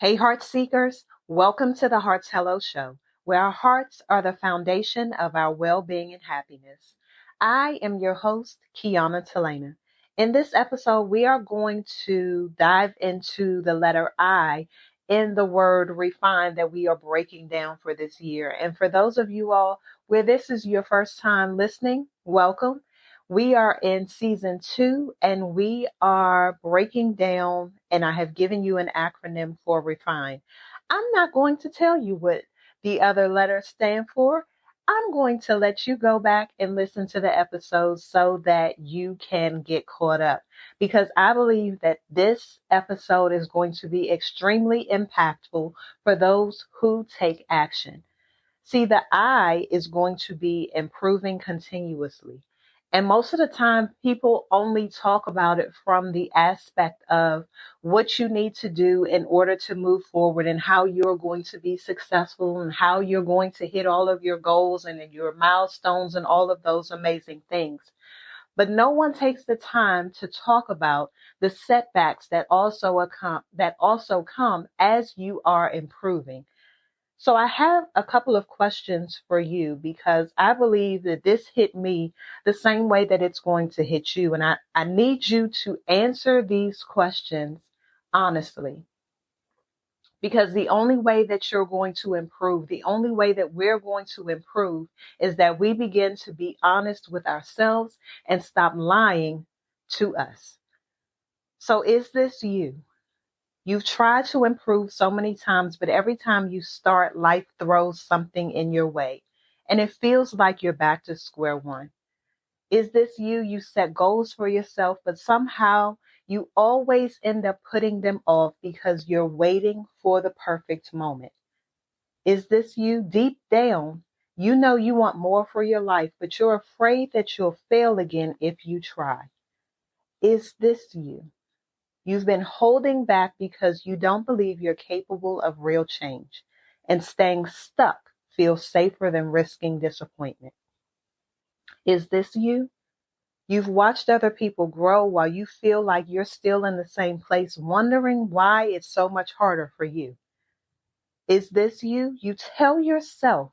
Hey, heart seekers, welcome to the Heart's Hello Show, where our hearts are the foundation of our well being and happiness. I am your host, Keona Talana. In this episode, we are going to dive into the letter I in the word refine that we are breaking down for this year. And for those of you all where this is your first time listening, welcome. We are in season 2 and we are breaking down, and I have given you an acronym for refine. I'm not going to tell you what the other letters stand for. I'm going to let you go back and listen to the episodes so that you can get caught up, because I believe that this episode is going to be extremely impactful for those who take action. See, the I is going to be improving continuously. And most of the time, people only talk about it from the aspect of what you need to do in order to move forward and how you're going to be successful and how you're going to hit all of your goals and your milestones and all of those amazing things. But no one takes the time to talk about the setbacks that also come as you are improving. So I have a couple of questions for you because I believe that this hit me the same way that it's going to hit you. And I need you to answer these questions honestly, because the only way that you're going to improve, the only way that we're going to improve is that we begin to be honest with ourselves and stop lying to us. So is this you? You've tried to improve so many times, but every time you start, life throws something in your way. And it feels like you're back to square one. Is this you? You set goals for yourself, but somehow you always end up putting them off because you're waiting for the perfect moment. Is this you? Deep down, you know you want more for your life, but you're afraid that you'll fail again if you try. Is this you? You've been holding back because you don't believe you're capable of real change, and staying stuck feels safer than risking disappointment. Is this you? You've watched other people grow while you feel like you're still in the same place, wondering why it's so much harder for you. Is this you? You tell yourself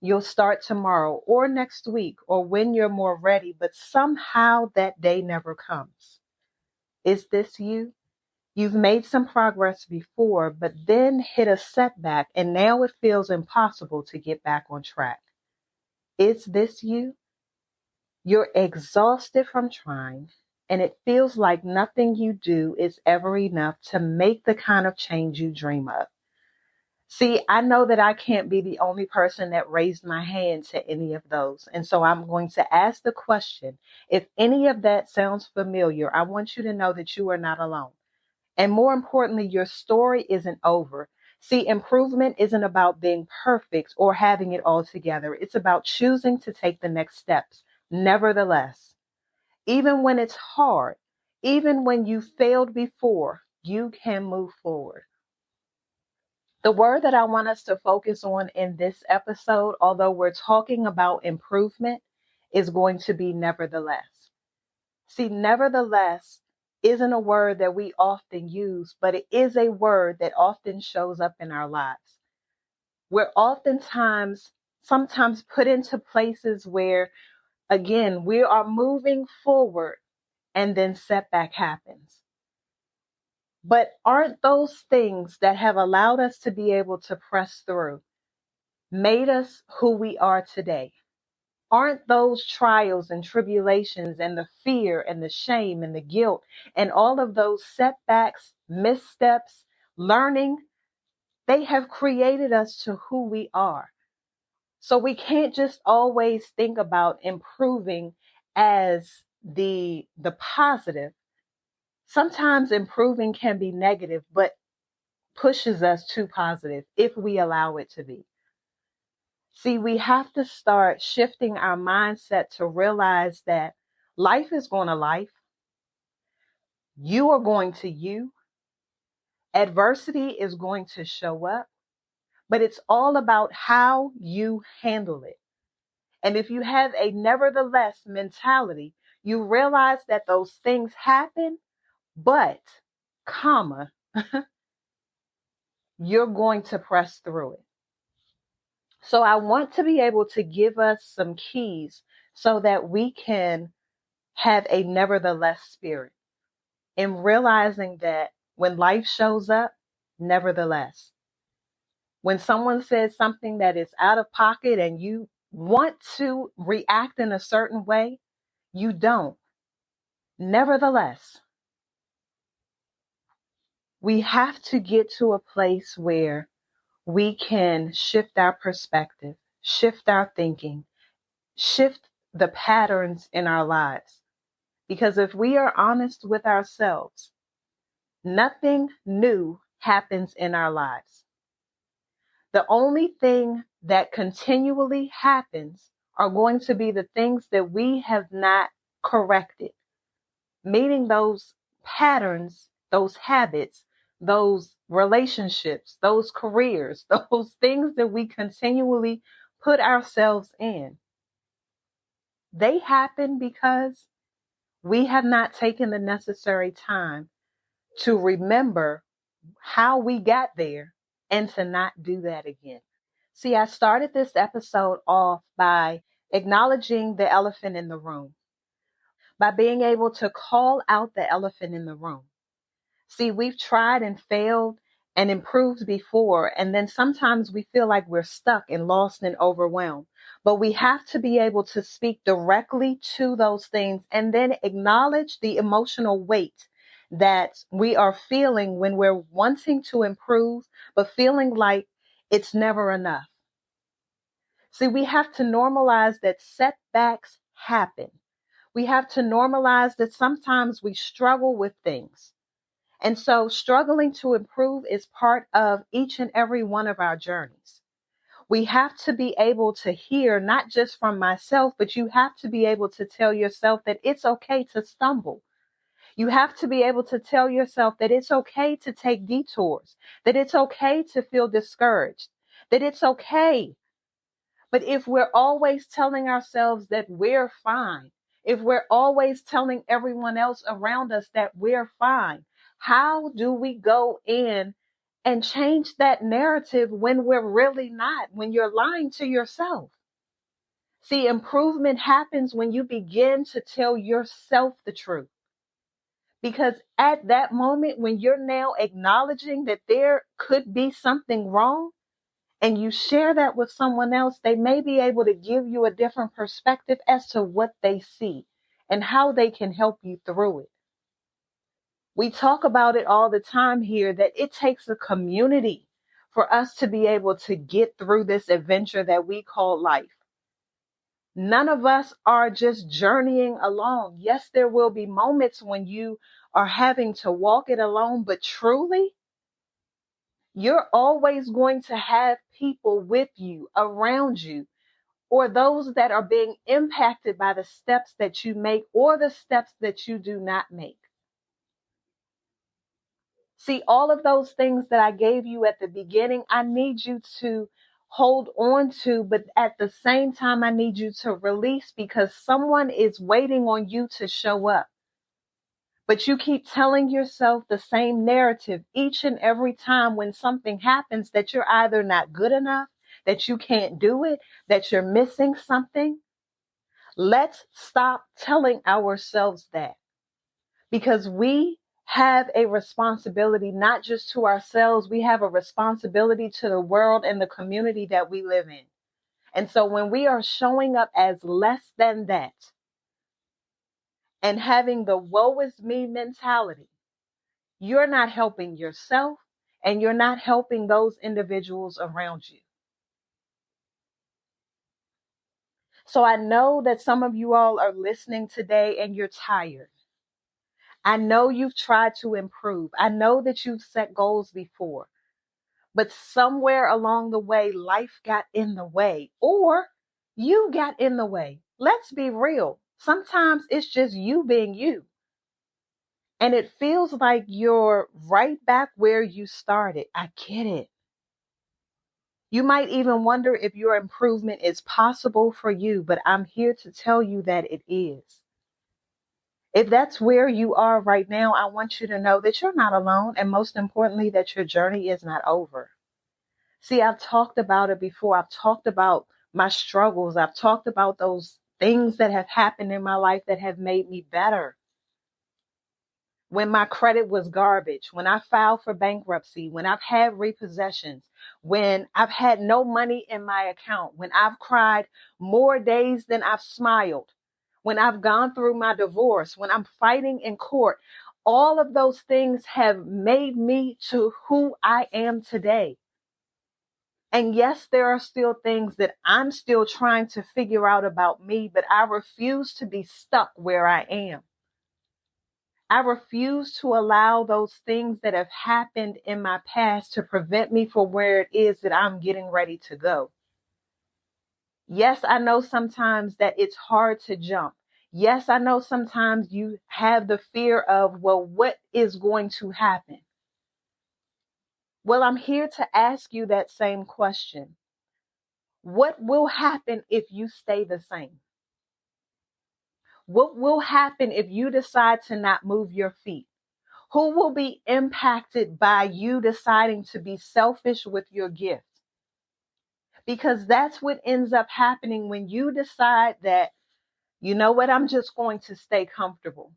you'll start tomorrow or next week or when you're more ready, but somehow that day never comes. Is this you? You've made some progress before, but then hit a setback, and now it feels impossible to get back on track. Is this you? You're exhausted from trying, and it feels like nothing you do is ever enough to make the kind of change you dream of. See, I know that I can't be the only person that raised my hand to any of those. And so I'm going to ask the question. If any of that sounds familiar, I want you to know that you are not alone. And more importantly, your story isn't over. See, improvement isn't about being perfect or having it all together. It's about choosing to take the next steps. Nevertheless, even when it's hard, even when you failed before, you can move forward. The word that I want us to focus on in this episode, although we're talking about improvement, is going to be nevertheless. See, nevertheless isn't a word that we often use, but it is a word that often shows up in our lives. We're sometimes put into places where, again, we are moving forward and then setback happens. But aren't those things that have allowed us to be able to press through made us who we are today? Aren't those trials and tribulations and the fear and the shame and the guilt and all of those setbacks, missteps, learning, they have created us to who we are. So we can't just always think about improving as the positive. Sometimes improving can be negative, but pushes us to positive if we allow it to be. See, we have to start shifting our mindset to realize that life is going to life. You are going to you. Adversity is going to show up, but it's all about how you handle it. And if you have a nevertheless mentality, you realize that those things happen, but, comma, you're going to press through it. So I want to be able to give us some keys so that we can have a nevertheless spirit in realizing that when life shows up, nevertheless, when someone says something that is out of pocket and you want to react in a certain way, you don't. Nevertheless, we have to get to a place where we can shift our perspective, shift our thinking, shift the patterns in our lives. Because if we are honest with ourselves, nothing new happens in our lives. The only thing that continually happens are going to be the things that we have not corrected, meaning those patterns, those habits, those relationships, those careers, those things that we continually put ourselves in. They happen because we have not taken the necessary time to remember how we got there and to not do that again. See, I started this episode off by acknowledging the elephant in the room, by being able to call out the elephant in the room. See, we've tried and failed and improved before, and then sometimes we feel like we're stuck and lost and overwhelmed. But we have to be able to speak directly to those things and then acknowledge the emotional weight that we are feeling when we're wanting to improve, but feeling like it's never enough. See, we have to normalize that setbacks happen. We have to normalize that sometimes we struggle with things. And so struggling to improve is part of each and every one of our journeys. We have to be able to hear, not just from myself, but you have to be able to tell yourself that it's okay to stumble. You have to be able to tell yourself that it's okay to take detours, that it's okay to feel discouraged, that it's okay. But if we're always telling ourselves that we're fine, if we're always telling everyone else around us that we're fine, how do we go in and change that narrative when we're really not, when you're lying to yourself? See, improvement happens when you begin to tell yourself the truth. Because at that moment, when you're now acknowledging that there could be something wrong, and you share that with someone else, they may be able to give you a different perspective as to what they see and how they can help you through it. We talk about it all the time here that it takes a community for us to be able to get through this adventure that we call life. None of us are just journeying alone. Yes, there will be moments when you are having to walk it alone, but truly, you're always going to have people with you, around you, or those that are being impacted by the steps that you make or the steps that you do not make. See, all of those things that I gave you at the beginning, I need you to hold on to, but at the same time, I need you to release because someone is waiting on you to show up. But you keep telling yourself the same narrative each and every time when something happens that you're either not good enough, that you can't do it, that you're missing something. Let's stop telling ourselves that because we have a responsibility, not just to ourselves, we have a responsibility to the world and the community that we live in. And so when we are showing up as less than that and having the woe is me mentality, you're not helping yourself and you're not helping those individuals around you. So I know that some of you all are listening today and you're tired. I know you've tried to improve. I know that you've set goals before, but somewhere along the way, life got in the way or you got in the way. Let's be real. Sometimes it's just you being you. And it feels like you're right back where you started. I get it. You might even wonder if your improvement is possible for you, but I'm here to tell you that it is. If that's where you are right now, I want you to know that you're not alone. And most importantly, that your journey is not over. See, I've talked about it before. I've talked about my struggles. I've talked about those things that have happened in my life that have made me better. When my credit was garbage, when I filed for bankruptcy, when I've had repossessions, when I've had no money in my account, when I've cried more days than I've smiled, when I've gone through my divorce, when I'm fighting in court, all of those things have made me to who I am today. And yes, there are still things that I'm still trying to figure out about me, but I refuse to be stuck where I am. I refuse to allow those things that have happened in my past to prevent me from where it is that I'm getting ready to go. Yes, I know sometimes that it's hard to jump. Yes, I know sometimes you have the fear of, well, what is going to happen? Well, I'm here to ask you that same question. What will happen if you stay the same? What will happen if you decide to not move your feet? Who will be impacted by you deciding to be selfish with your gift? Because that's what ends up happening when you decide that, you know what, I'm just going to stay comfortable.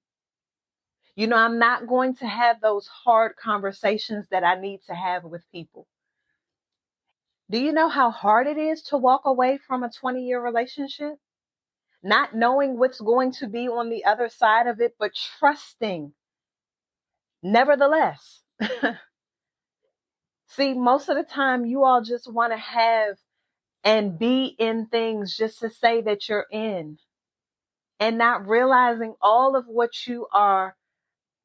I'm not going to have those hard conversations that I need to have with people. Do you know how hard it is to walk away from a 20-year relationship? Not knowing what's going to be on the other side of it, but trusting. Nevertheless, see, most of the time you all just want to have and be in things just to say that you're in, and not realizing all of what you are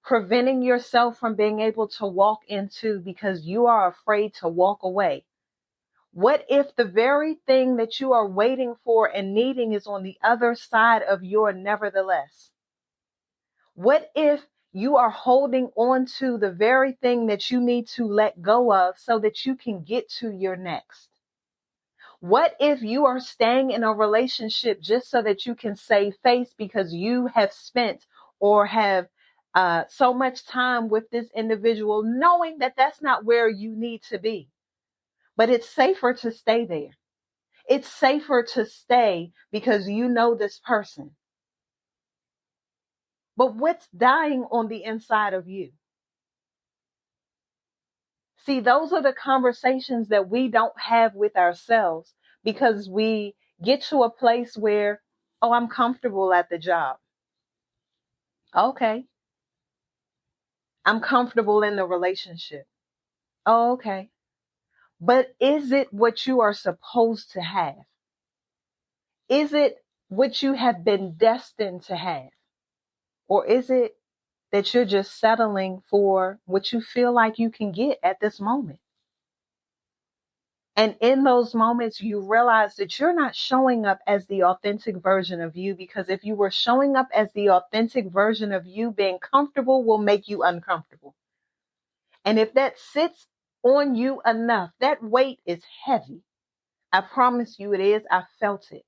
preventing yourself from being able to walk into because you are afraid to walk away. What if the very thing that you are waiting for and needing is on the other side of your nevertheless? What if you are holding on to the very thing that you need to let go of so that you can get to your next? What if you are staying in a relationship just so that you can save face because you have spent or have so much time with this individual, knowing that that's not where you need to be? But it's safer to stay there. It's safer to stay because you know this person. But what's dying on the inside of you? See, those are the conversations that we don't have with ourselves because we get to a place where, oh, I'm comfortable at the job. Okay. I'm comfortable in the relationship. Oh, okay. But is it what you are supposed to have? Is it what you have been destined to have? Or is it that you're just settling for what you feel like you can get at this moment? And in those moments, you realize that you're not showing up as the authentic version of you, because if you were showing up as the authentic version of you, being comfortable will make you uncomfortable. And if that sits on you enough, that weight is heavy. I promise you it is. I felt it.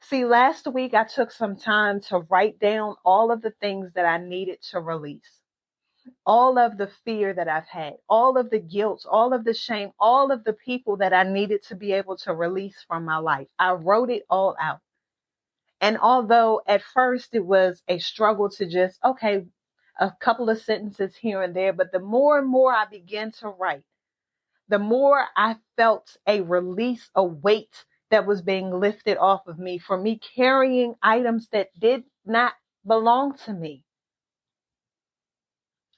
See, last week I took some time to write down all of the things that I needed to release. All of the fear that I've had, all of the guilt, all of the shame, all of the people that I needed to be able to release from my life. I wrote it all out. And although at first it was a struggle to just, okay, a couple of sentences here and there, but the more and more I began to write, the more I felt a release, a weight that was being lifted off of me for me carrying items that did not belong to me.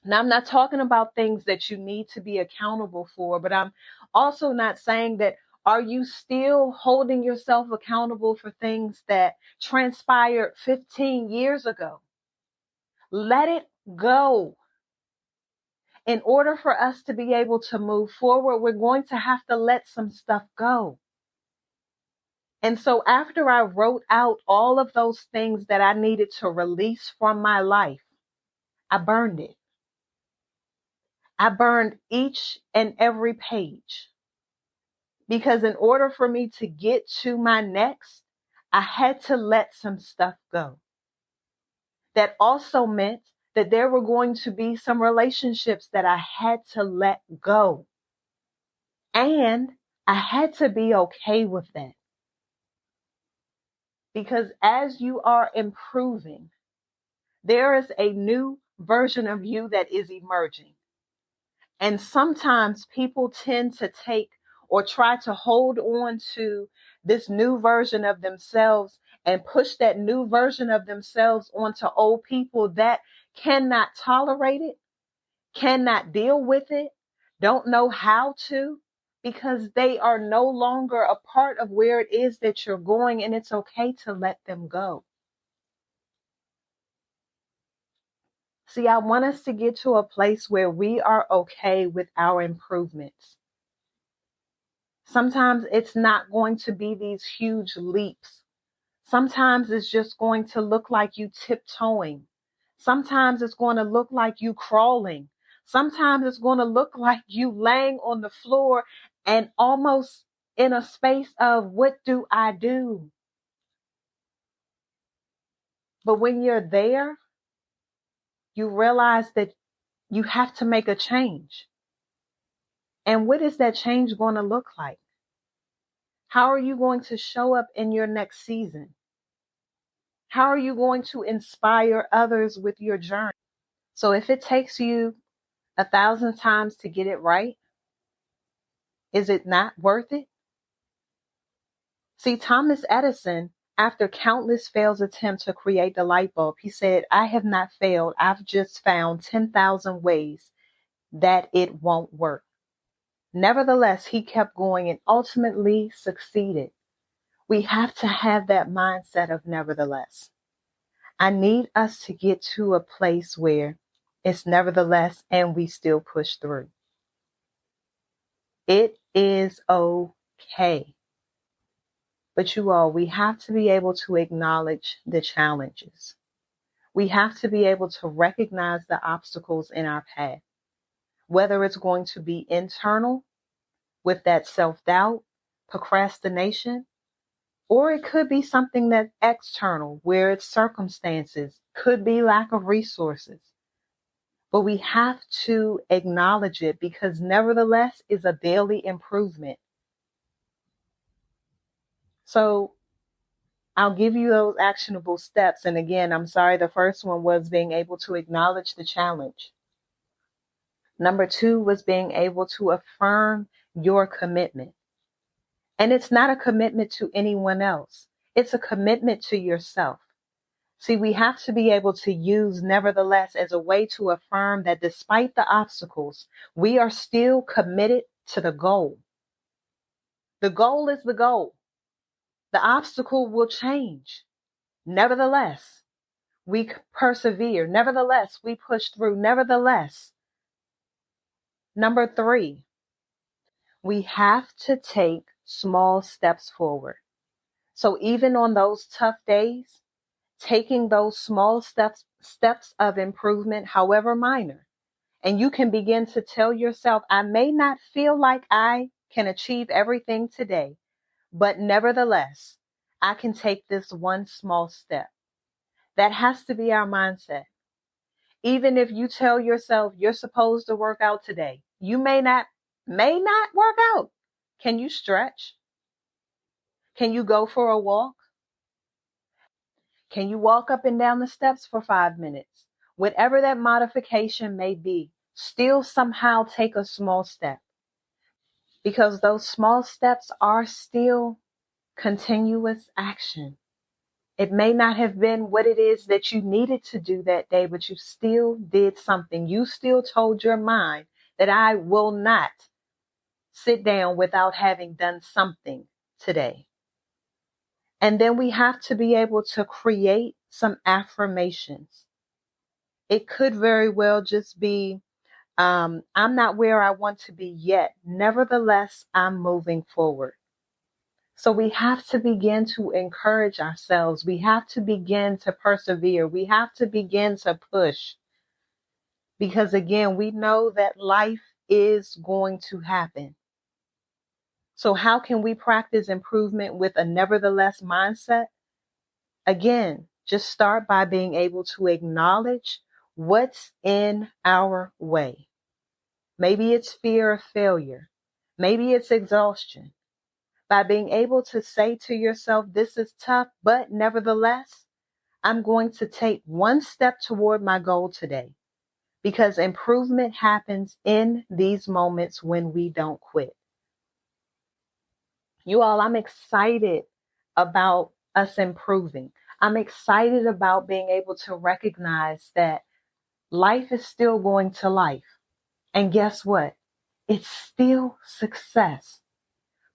Now, I'm not talking about things that you need to be accountable for, but I'm also not saying that, are you still holding yourself accountable for things that transpired 15 years ago? Let it go. In order for us to be able to move forward, we're going to have to let some stuff go. And so after I wrote out all of those things that I needed to release from my life, I burned it. I burned each and every page. Because in order for me to get to my next, I had to let some stuff go. That also meant that there were going to be some relationships that I had to let go. And I had to be okay with that. Because as you are improving, there is a new version of you that is emerging. And sometimes people tend to take or try to hold on to this new version of themselves and push that new version of themselves onto old people that cannot tolerate it, cannot deal with it, don't know how to, because they are no longer a part of where it is that you're going, and it's okay to let them go. See, I want us to get to a place where we are okay with our improvements. Sometimes it's not going to be these huge leaps. Sometimes it's just going to look like you tiptoeing. Sometimes it's going to look like you crawling. Sometimes it's going to look like you laying on the floor and almost in a space of, what do I do? But when you're there, you realize that you have to make a change. And what is that change going to look like? How are you going to show up in your next season? How are you going to inspire others with your journey? So if it takes you 1,000 times to get it right, is it not worth it? See, Thomas Edison, after countless failed attempts to create the light bulb, he said, I have not failed. I've just found 10,000 ways that it won't work. Nevertheless, he kept going and ultimately succeeded. We have to have that mindset of nevertheless. I need us to get to a place where it's nevertheless and we still push through. It is okay. But you all, we have to be able to acknowledge the challenges. We have to be able to recognize the obstacles in our path, whether it's going to be internal with that self-doubt, procrastination, or it could be something that's external where it's circumstances, could be lack of resources. But we have to acknowledge it, because nevertheless is a daily improvement. So I'll give you those actionable steps. And again, I'm sorry, the first one was being able to acknowledge the challenge. Number 2 was being able to affirm your commitment. And it's not a commitment to anyone else. It's a commitment to yourself. See, we have to be able to use nevertheless as a way to affirm that despite the obstacles, we are still committed to the goal. The goal is the goal. The obstacle will change. Nevertheless, we persevere. Nevertheless, we push through. Nevertheless. Number 3, we have to take small steps forward. So even on those tough days, taking those small steps of improvement, however minor, and you can begin to tell yourself, I may not feel like I can achieve everything today, but nevertheless, I can take this one small step. That has to be our mindset. Even if you tell yourself you're supposed to work out today, you may not work out. Can you stretch? Can you go for a walk? Can you walk up and down the steps for 5 minutes? Whatever that modification may be, still somehow take a small step. Because those small steps are still continuous action. It may not have been what it is that you needed to do that day, but you still did something. You still told your mind that I will not sit down without having done something today. And then we have to be able to create some affirmations. It could very well just be, I'm not where I want to be yet. Nevertheless, I'm moving forward. So we have to begin to encourage ourselves. We have to begin to persevere. We have to begin to push. Because again, we know that life is going to happen. So how can we practice improvement with a nevertheless mindset? Again, just start by being able to acknowledge what's in our way. Maybe it's fear of failure. Maybe it's exhaustion. By being able to say to yourself, this is tough, but nevertheless, I'm going to take one step toward my goal today, because improvement happens in these moments when we don't quit. You all, I'm excited about us improving. I'm excited about being able to recognize that life is still going to life. And guess what? It's still success,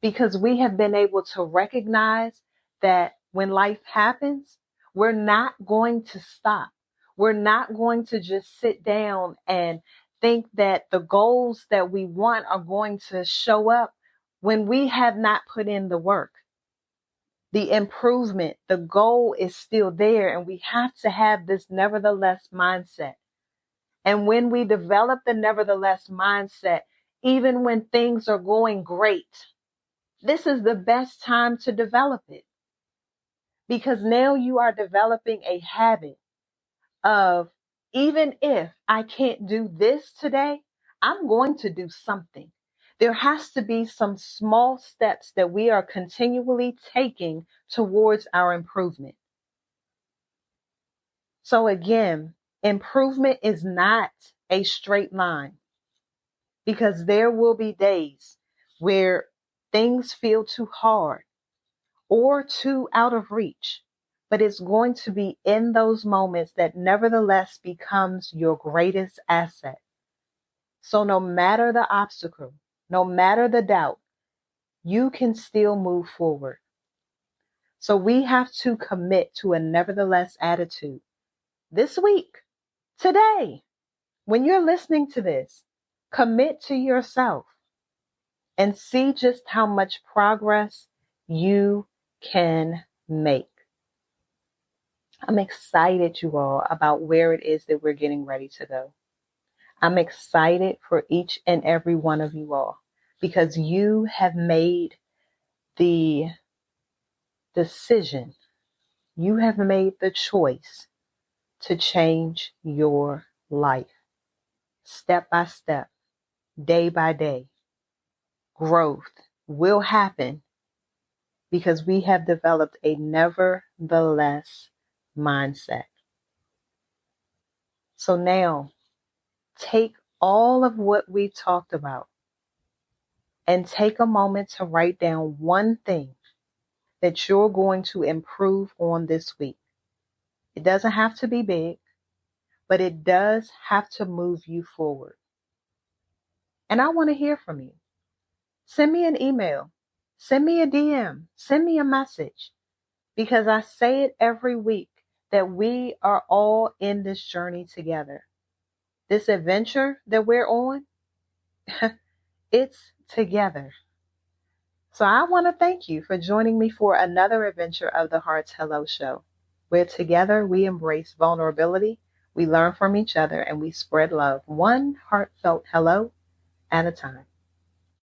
because we have been able to recognize that when life happens, we're not going to stop. We're not going to just sit down and think that the goals that we want are going to show up when we have not put in the work. The improvement, the goal is still there, and we have to have this nevertheless mindset. And when we develop the nevertheless mindset, even when things are going great, this is the best time to develop it, because now you are developing a habit of, even if I can't do this today, I'm going to do something. There has to be some small steps that we are continually taking towards our improvement. So again, improvement is not a straight line, because there will be days where things feel too hard or too out of reach. But it's going to be in those moments that nevertheless becomes your greatest asset. So no matter the obstacle, no matter the doubt, you can still move forward. So we have to commit to a nevertheless attitude this week, today. When you're listening to this, commit to yourself and see just how much progress you can make. I'm excited, you all, about where it is that we're getting ready to go. I'm excited for each and every one of you all, because you have made the decision, you have made the choice to change your life. Step by step, day by day, growth will happen, because we have developed a nevertheless mindset. So now, take all of what we talked about and take a moment to write down one thing that you're going to improve on this week. It doesn't have to be big, but it does have to move you forward. And I want to hear from you. Send me an email, send me a DM, send me a message, because I say it every week that we are all in this journey together. This adventure that we're on, it's together. So I want to thank you for joining me for another adventure of the Heart's Hello Show, where together we embrace vulnerability, we learn from each other, and we spread love, one heartfelt hello at a time.